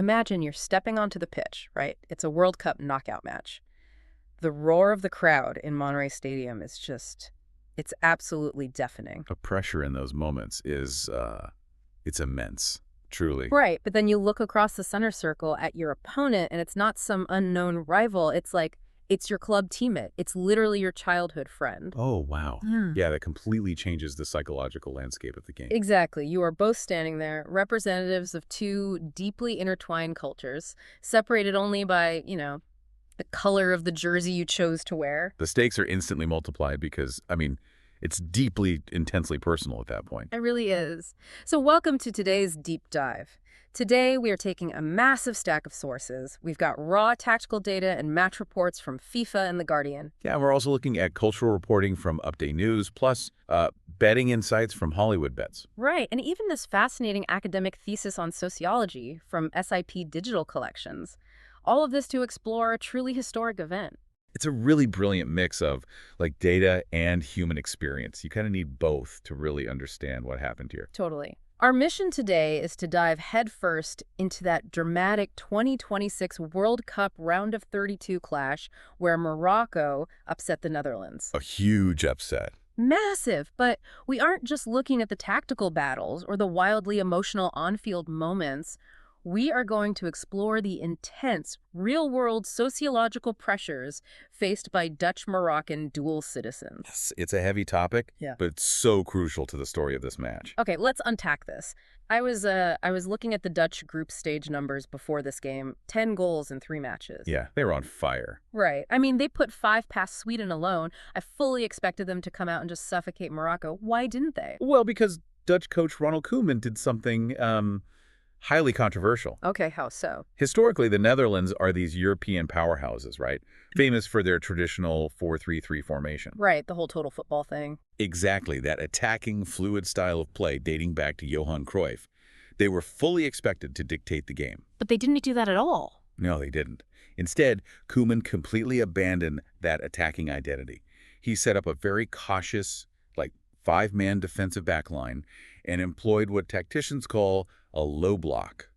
Imagine you're stepping onto the pitch, right? It's a World Cup knockout match. The roar of the crowd in Monterey Stadium is it's absolutely deafening. The pressure in those moments is, it's immense, truly. Right, but then you look across the center circle at your opponent, and it's not some unknown rival. It's your club teammate. It's literally your childhood friend. Oh, wow. Mm. Yeah, that completely changes the psychological landscape of the game. Exactly. You are both standing there, representatives of two deeply intertwined cultures, separated only by, the color of the jersey you chose to wear. The stakes are instantly multiplied because, it's deeply, intensely personal at that point. It really is. So welcome to today's deep dive. Today, we are taking a massive stack of sources. We've got raw tactical data and match reports from FIFA and The Guardian. Yeah, we're also looking at cultural reporting from Update News, plus betting insights from Hollywood Bets. Right, and even this fascinating academic thesis on sociology from SIP Digital Collections. All of this to explore a truly historic event. It's a really brilliant mix of data and human experience. You kind of need both to really understand what happened here. Totally. Our mission today is to dive headfirst into that dramatic 2026 World Cup round of 32 clash where Morocco upset the Netherlands. A huge upset. Massive, but we aren't just looking at the tactical battles or the wildly emotional on-field moments. We are going to explore the intense, real-world sociological pressures faced by Dutch-Moroccan dual citizens. Yes, it's a heavy topic, but it's so crucial to the story of this match. Okay, let's unpack this. I was looking at the Dutch group stage numbers before this game. 10 goals in 3 matches. Yeah, they were on fire. Right. They put 5 past Sweden alone. I fully expected them to come out and just suffocate Morocco. Why didn't they? Well, because Dutch coach Ronald Koeman did something highly controversial. Okay, how so? Historically, the Netherlands are these European powerhouses, right? Famous for their traditional 4-3-3 formation. Right, the whole total football thing. Exactly, that attacking, fluid style of play dating back to Johan Cruyff. They were fully expected to dictate the game. But they didn't do that at all. No, they didn't. Instead, Koeman completely abandoned that attacking identity. He set up a very cautious, 5-man defensive backline and employed what tacticians call a low block.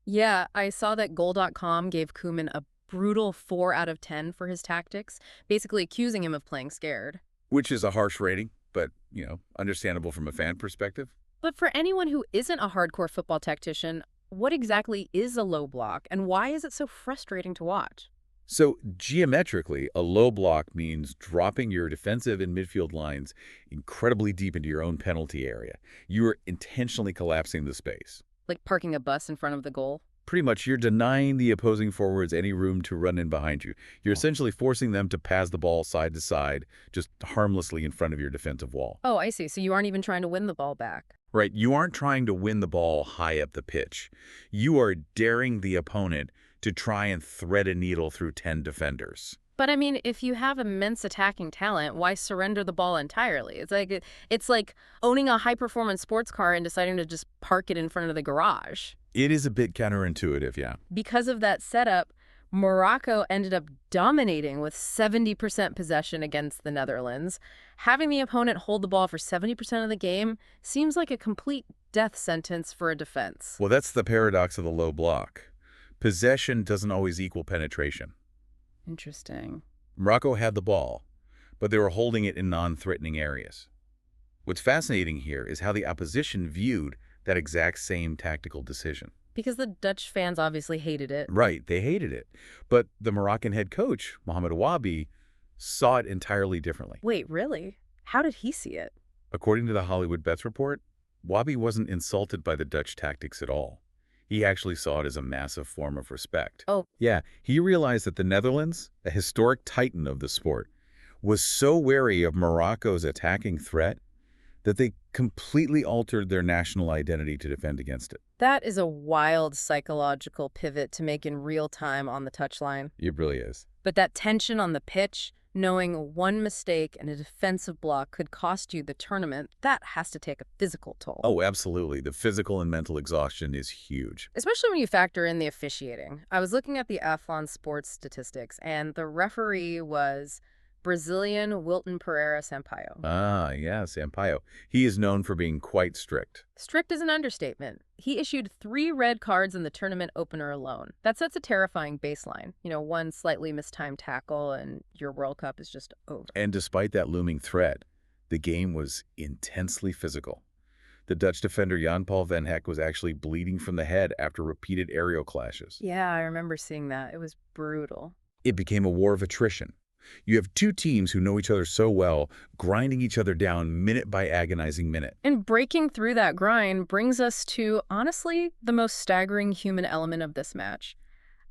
Yeah, I saw that Goal.com gave Koeman a brutal 4 out of 10 for his tactics, basically accusing him of playing scared. Which is a harsh rating, but, understandable from a fan perspective. But for anyone who isn't a hardcore football tactician, what exactly is a low block, and why is it so frustrating to watch? So, geometrically, a low block means dropping your defensive and midfield lines incredibly deep into your own penalty area. You are intentionally collapsing the space. Like parking a bus in front of the goal? Pretty much, you're denying the opposing forwards any room to run in behind you. You're essentially forcing them to pass the ball side to side, just harmlessly in front of your defensive wall. Oh, I see. So you aren't even trying to win the ball back. Right. You aren't trying to win the ball high up the pitch. You are daring the opponent to try and thread a needle through 10 defenders. But if you have immense attacking talent, why surrender the ball entirely? It's like owning a high-performance sports car and deciding to just park it in front of the garage. It is a bit counterintuitive, yeah. Because of that setup, Morocco ended up dominating with 70% possession against the Netherlands. Having the opponent hold the ball for 70% of the game seems like a complete death sentence for a defense. Well, that's the paradox of the low block. Possession doesn't always equal penetration. Interesting. Morocco had the ball, but they were holding it in non-threatening areas. What's fascinating here is how the opposition viewed that exact same tactical decision. Because the Dutch fans obviously hated it. Right, they hated it. But the Moroccan head coach, Mohamed Ouabi, saw it entirely differently. Wait, really? How did he see it? According to the Hollywood Bets report, Ouabi wasn't insulted by the Dutch tactics at all. He actually saw it as a massive form of respect. Oh. Yeah, he realized that the Netherlands, a historic titan of the sport, was so wary of Morocco's attacking threat that they completely altered their national identity to defend against it. That is a wild psychological pivot to make in real time on the touchline. It really is. But that tension on the pitch, knowing one mistake and a defensive block could cost you the tournament, that has to take a physical toll. Oh, absolutely. The physical and mental exhaustion is huge. Especially when you factor in the officiating. I was looking at the Athlon sports statistics, and the referee was Brazilian Wilton Pereira Sampaio. Ah, yeah, Sampaio. He is known for being quite strict. Strict is an understatement. He issued 3 red cards in the tournament opener alone. That sets a terrifying baseline. One slightly mistimed tackle and your World Cup is just over. And despite that looming threat, the game was intensely physical. The Dutch defender Jan-Paul van Hecke was actually bleeding from the head after repeated aerial clashes. Yeah, I remember seeing that. It was brutal. It became a war of attrition. You have two teams who know each other so well, grinding each other down minute by agonizing minute. And breaking through that grind brings us to, honestly, the most staggering human element of this match.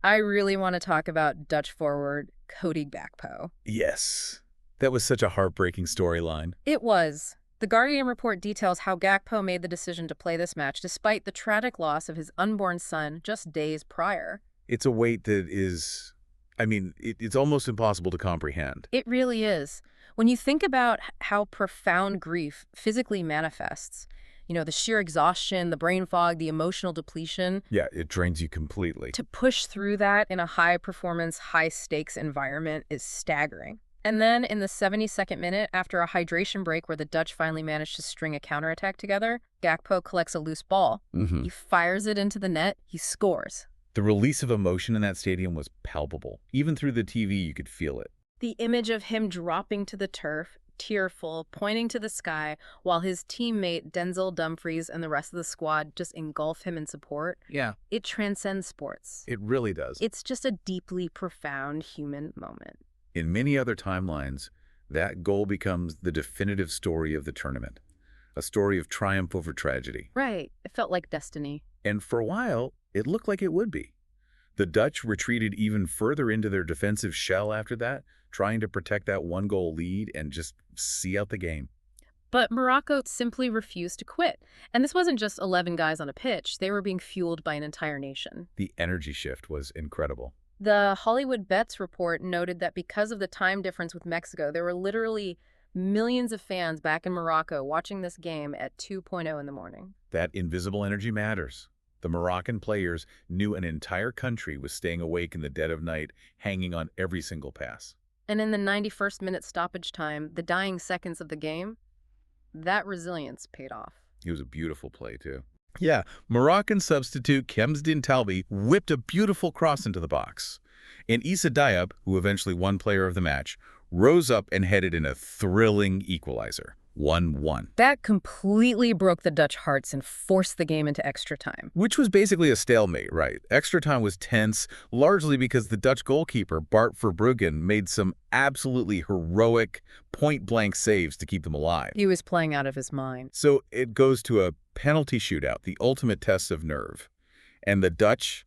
I really want to talk about Dutch forward Cody Gakpo. Yes, that was such a heartbreaking storyline. It was. The Guardian report details how Gakpo made the decision to play this match despite the tragic loss of his unborn son just days prior. It's a weight that is, it's almost impossible to comprehend. It really is. When you think about how profound grief physically manifests, the sheer exhaustion, the brain fog, the emotional depletion. Yeah, it drains you completely. To push through that in a high-performance, high-stakes environment is staggering. And then in the 72nd minute, after a hydration break where the Dutch finally managed to string a counterattack together, Gakpo collects a loose ball. He fires it into the net. He scores. The release of emotion in that stadium was palpable. Even through the TV, you could feel it. The image of him dropping to the turf, tearful, pointing to the sky, while his teammate Denzel Dumfries and the rest of the squad just engulf him in support. Yeah. It transcends sports. It really does. It's just a deeply profound human moment. In many other timelines, that goal becomes the definitive story of the tournament, a story of triumph over tragedy. Right. It felt like destiny. And for a while, it looked like it would be. The Dutch retreated even further into their defensive shell after that, trying to protect that one-goal lead and just see out the game. But Morocco simply refused to quit. And this wasn't just 11 guys on a pitch. They were being fueled by an entire nation. The energy shift was incredible. The Hollywood Bets report noted that because of the time difference with Mexico, there were literally millions of fans back in Morocco watching this game at 2:00 in the morning. That invisible energy matters. The Moroccan players knew an entire country was staying awake in the dead of night, hanging on every single pass. And in the 91st minute stoppage time, the dying seconds of the game, that resilience paid off. It was a beautiful play, too. Yeah, Moroccan substitute Kemsdin Talbi whipped a beautiful cross into the box. And Issa Diop, who eventually won player of the match, rose up and headed in a thrilling equalizer. 1-1. That completely broke the Dutch hearts and forced the game into extra time. Which was basically a stalemate, right? Extra time was tense, largely because the Dutch goalkeeper, Bart Verbruggen, made some absolutely heroic, point-blank saves to keep them alive. He was playing out of his mind. So it goes to a penalty shootout, the ultimate test of nerve. And the Dutch,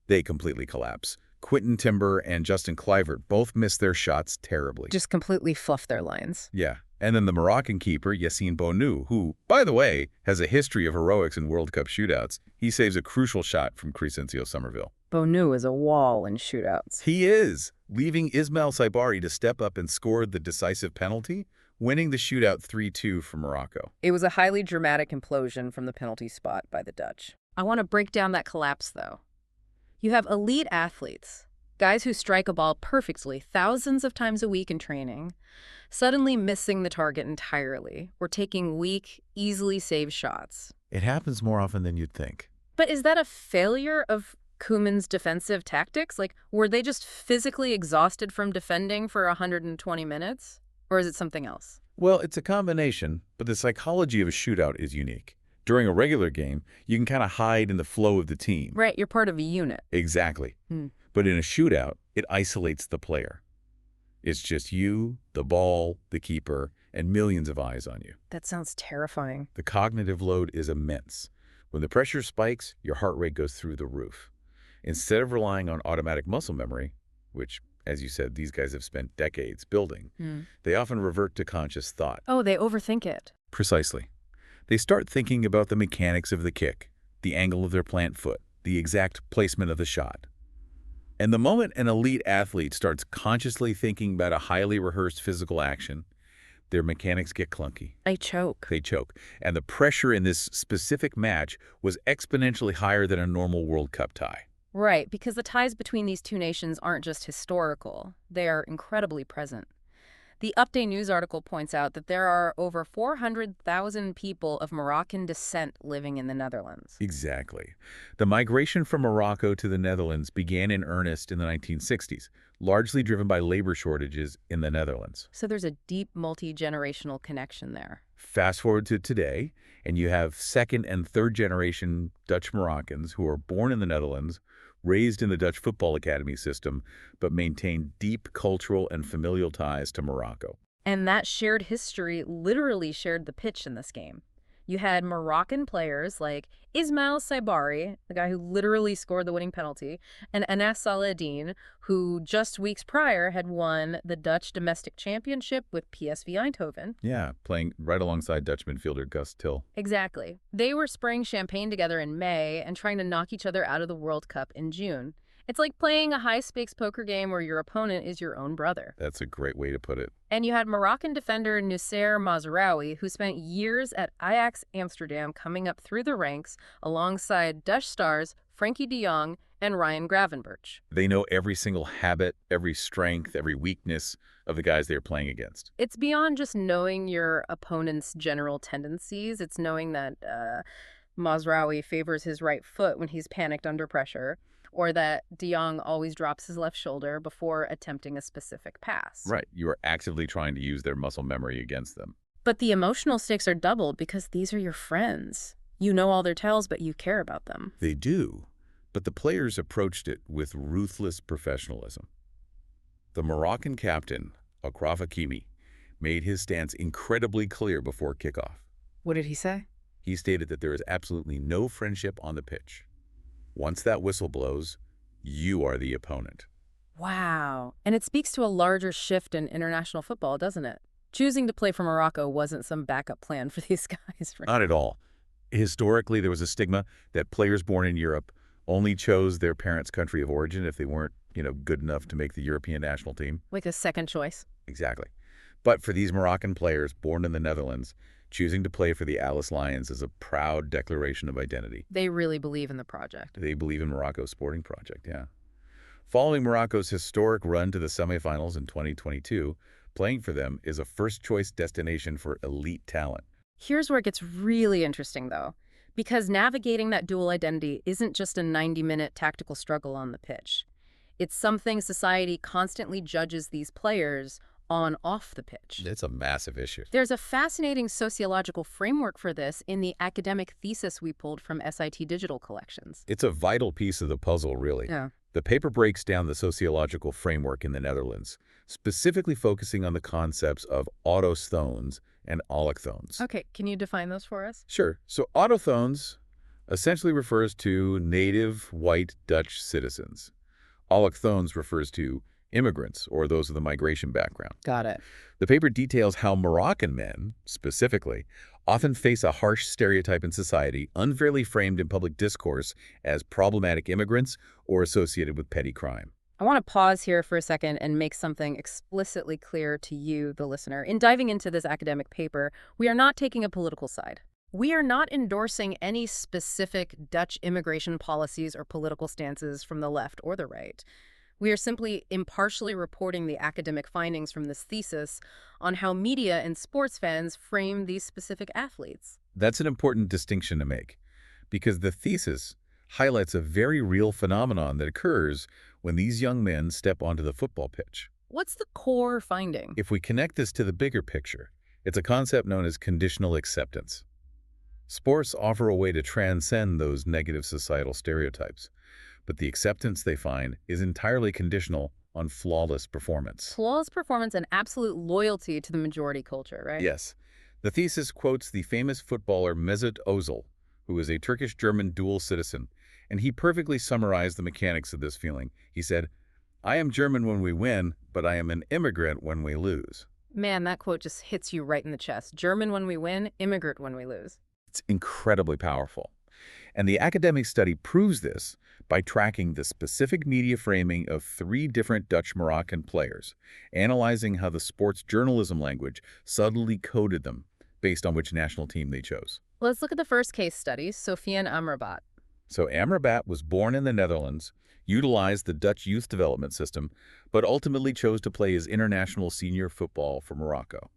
they completely collapse. Quinten Timber and Justin Kluivert both missed their shots terribly. Just completely fluffed their lines. Yeah. And then the Moroccan keeper, Yassine Bounou, who, by the way, has a history of heroics in World Cup shootouts, he saves a crucial shot from Crescencio Somerville. Bounou is a wall in shootouts. He is, leaving Ismail Saibari to step up and score the decisive penalty, winning the shootout 3-2 for Morocco. It was a highly dramatic implosion from the penalty spot by the Dutch. I want to break down that collapse, though. You have elite athletes, guys who strike a ball perfectly thousands of times a week in training, suddenly missing the target entirely or taking weak, easily saved shots. It happens more often than you'd think. But is that a failure of Koeman's defensive tactics? Like, were they just physically exhausted from defending for 120 minutes? Or is it something else? Well, it's a combination, but the psychology of a shootout is unique. During a regular game, you can kind of hide in the flow of the team. Right, you're part of a unit. Exactly. But in a shootout, it isolates the player. It's just you, the ball, the keeper, and millions of eyes on you. That sounds terrifying. The cognitive load is immense. When the pressure spikes, your heart rate goes through the roof. Instead of relying on automatic muscle memory, which, as you said, these guys have spent decades building, they often revert to conscious thought. Oh, they overthink it. Precisely. They start thinking about the mechanics of the kick, the angle of their plant foot, the exact placement of the shot. And the moment an elite athlete starts consciously thinking about a highly rehearsed physical action, their mechanics get clunky. They choke. They choke. And the pressure in this specific match was exponentially higher than a normal World Cup tie. Right, because the ties between these two nations aren't just historical. They are incredibly present. The Update News article points out that there are over 400,000 people of Moroccan descent living in the Netherlands. Exactly. The migration from Morocco to the Netherlands began in earnest in the 1960s, largely driven by labor shortages in the Netherlands. So there's a deep multi-generational connection there. Fast forward to today, and you have second and third generation Dutch Moroccans who are born in the Netherlands, raised in the Dutch football academy system, but maintain deep cultural and familial ties to Morocco. And that shared history literally shared the pitch in this game. You had Moroccan players like Ismail Saibari, the guy who literally scored the winning penalty, and Anas Saladin, who just weeks prior had won the Dutch domestic championship with PSV Eindhoven. Yeah, playing right alongside Dutch midfielder Gus Till. Exactly. They were spraying champagne together in May and trying to knock each other out of the World Cup in June. It's like playing a high-stakes poker game where your opponent is your own brother. That's a great way to put it. And you had Moroccan defender Noussair Mazraoui, who spent years at Ajax Amsterdam coming up through the ranks alongside Dutch stars Frenkie de Jong and Ryan Gravenberch. They know every single habit, every strength, every weakness of the guys they're playing against. It's beyond just knowing your opponent's general tendencies. It's knowing that Mazraoui favors his right foot when he's panicked under pressure, or that de Jong always drops his left shoulder before attempting a specific pass. Right. You are actively trying to use their muscle memory against them. But the emotional stakes are doubled because these are your friends. You know all their tells, but you care about them. They do. But the players approached it with ruthless professionalism. The Moroccan captain, Achraf Hakimi, made his stance incredibly clear before kickoff. What did he say? He stated that there is absolutely no friendship on the pitch. Once that whistle blows, you are the opponent. Wow. And it speaks to a larger shift in international football, doesn't it? Choosing to play for Morocco wasn't some backup plan for these guys, right? Not at all. Historically, there was a stigma that players born in Europe only chose their parents' country of origin if they weren't, good enough to make the European national team. Like a second choice. Exactly. But for these Moroccan players born in the Netherlands, choosing to play for the Alice Lions is a proud declaration of identity. They really believe in the project. They believe in Morocco's sporting project, yeah. Following Morocco's historic run to the semifinals in 2022, playing for them is a first-choice destination for elite talent. Here's where it gets really interesting, though, because navigating that dual identity isn't just a 90-minute tactical struggle on the pitch. It's something society constantly judges these players off the pitch. It's a massive issue. There's a fascinating sociological framework for this in the academic thesis we pulled from SIT Digital Collections. It's a vital piece of the puzzle, really. Yeah. The paper breaks down the sociological framework in the Netherlands, specifically focusing on the concepts of autochthones and allochthones. Okay, can you define those for us? Sure. So autochthones essentially refers to native white Dutch citizens. Allochthones refers to immigrants, or those with a migration background. Got it. The paper details how Moroccan men, specifically, often face a harsh stereotype in society, unfairly framed in public discourse as problematic immigrants or associated with petty crime. I want to pause here for a second and make something explicitly clear to you, the listener. In diving into this academic paper, we are not taking a political side. We are not endorsing any specific Dutch immigration policies or political stances from the left or the right. We are simply impartially reporting the academic findings from this thesis on how media and sports fans frame these specific athletes. That's an important distinction to make, because the thesis highlights a very real phenomenon that occurs when these young men step onto the football pitch. What's the core finding? If we connect this to the bigger picture, it's a concept known as conditional acceptance. Sports offer a way to transcend those negative societal stereotypes, but the acceptance they find is entirely conditional on flawless performance. Flawless performance and absolute loyalty to the majority culture, right? Yes. The thesis quotes the famous footballer Mesut Ozil, who is a Turkish-German dual citizen, and he perfectly summarized the mechanics of this feeling. He said, "I am German when we win, but I am an immigrant when we lose." Man, that quote just hits you right in the chest. German when we win, immigrant when we lose. It's incredibly powerful. And the academic study proves this by tracking the specific media framing of 3 different Dutch Moroccan players, analyzing how the sports journalism language subtly coded them based on which national team they chose. Let's look at the first case study, Sofiane Amrabat. So Amrabat was born in the Netherlands, utilized the Dutch youth development system, but ultimately chose to play his international senior football for Morocco.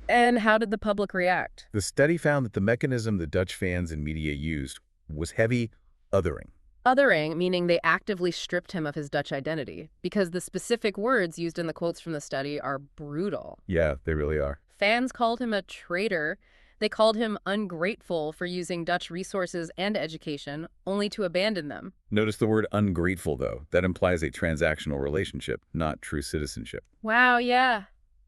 And how did the public react? The study found that the mechanism the Dutch fans and media used was heavy othering. Othering, meaning they actively stripped him of his Dutch identity, because the specific words used in the quotes from the study are brutal. Yeah, they really are. Fans called him a traitor. They called him ungrateful for using Dutch resources and education, only to abandon them. Notice the word ungrateful, though. That implies a transactional relationship, not true citizenship. Wow, yeah.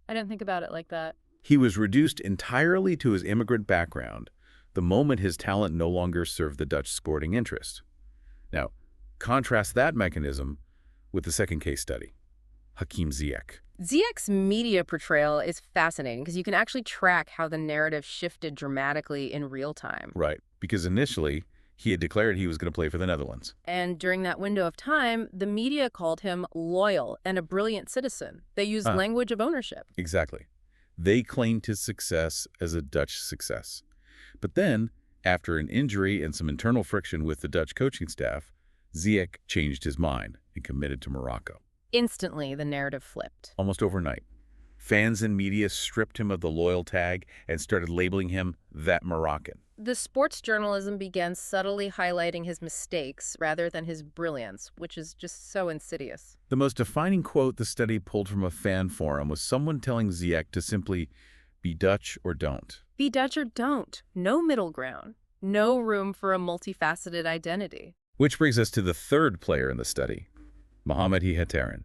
I didn't think about it like that. He was reduced entirely to his immigrant background the moment his talent no longer served the Dutch sporting interest. Now, contrast that mechanism with the second case study, Hakim Ziyech. Ziyech's media portrayal is fascinating because you can actually track how the narrative shifted dramatically in real time. Right, because initially, he had declared he was going to play for the Netherlands. And during that window of time, the media called him loyal and a brilliant citizen. They used language of ownership. Exactly. They claimed his success as a Dutch success. But then, after an injury and some internal friction with the Dutch coaching staff, Ziyech changed his mind and committed to Morocco. Instantly, the narrative flipped. Almost overnight. Fans and media stripped him of the loyal tag and started labeling him that Moroccan. The sports journalism began subtly highlighting his mistakes rather than his brilliance, which is just so insidious. The most defining quote the study pulled from a fan forum was someone telling Ziyech to simply be Dutch or don't. Be Dutch or don't. No middle ground. No room for a multifaceted identity. Which brings us to the third player in the study, Mohamed Hiatarin.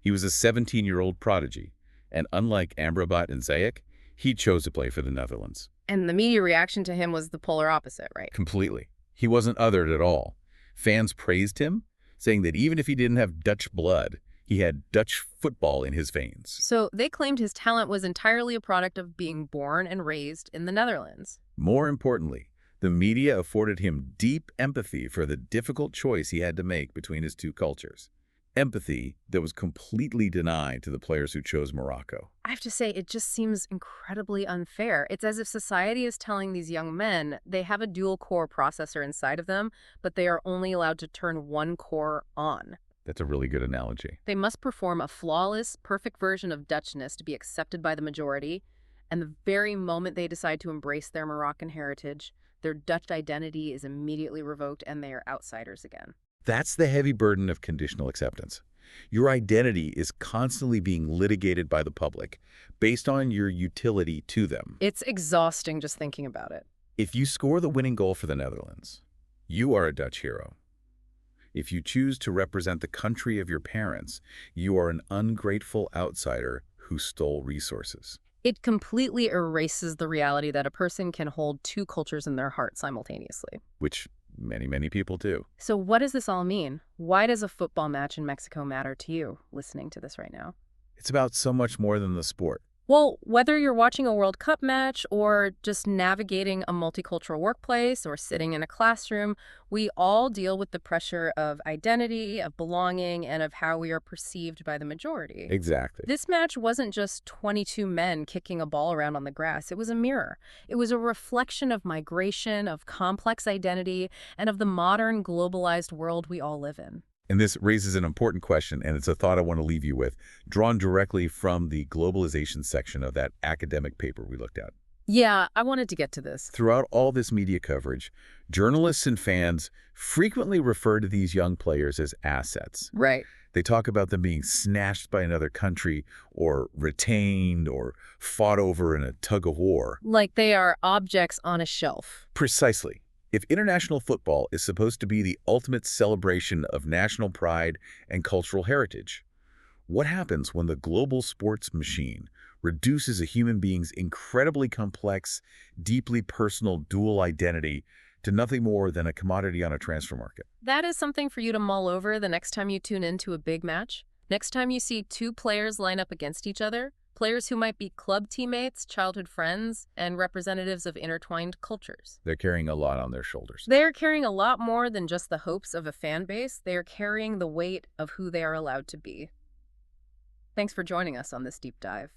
He was a 17-year-old prodigy, and unlike Amrabat and Ziyech, he chose to play for the Netherlands. And the media reaction to him was the polar opposite, right? Completely. He wasn't othered at all. Fans praised him, saying that even if he didn't have Dutch blood, he had Dutch football in his veins. So they claimed his talent was entirely a product of being born and raised in the Netherlands. More importantly, the media afforded him deep empathy for the difficult choice he had to make between his two cultures. Empathy that was completely denied to the players who chose Morocco. I have to say, it just seems incredibly unfair. It's as if society is telling these young men they have a dual-core processor inside of them, but they are only allowed to turn one core on. That's a really good analogy. They must perform a flawless, perfect version of Dutchness to be accepted by the majority, and the very moment they decide to embrace their Moroccan heritage, their Dutch identity is immediately revoked and they are outsiders again. That's the heavy burden of conditional acceptance. Your identity is constantly being litigated by the public based on your utility to them. It's exhausting just thinking about it. If you score the winning goal for the Netherlands, you are a Dutch hero. If you choose to represent the country of your parents, you are an ungrateful outsider who stole resources. It completely erases the reality that a person can hold two cultures in their heart simultaneously. Which many people do. So what does this all mean? Why does a football match in Mexico matter to you, listening to this right now? It's about so much more than the sport. Well, whether you're watching a World Cup match or just navigating a multicultural workplace or sitting in a classroom, we all deal with the pressure of identity, of belonging, and of how we are perceived by the majority. Exactly. This match wasn't just 22 men kicking a ball around on the grass. It was a mirror. It was a reflection of migration, of complex identity, and of the modern globalized world we all live in. And this raises an important question, and it's a thought I want to leave you with, drawn directly from the globalization section of that academic paper we looked at. Yeah, I wanted to get to this. Throughout all this media coverage, journalists and fans frequently refer to these young players as assets. Right. They talk about them being snatched by another country or retained or fought over in a tug of war. Like they are objects on a shelf. Precisely. If international football is supposed to be the ultimate celebration of national pride and cultural heritage, what happens when the global sports machine reduces a human being's incredibly complex, deeply personal dual identity to nothing more than a commodity on a transfer market? That is something for you to mull over the next time you tune into a big match. Next time you see two players line up against each other, players who might be club teammates, childhood friends, and representatives of intertwined cultures. They're carrying a lot on their shoulders. They're carrying a lot more than just the hopes of a fan base. They are carrying the weight of who they are allowed to be. Thanks for joining us on this deep dive.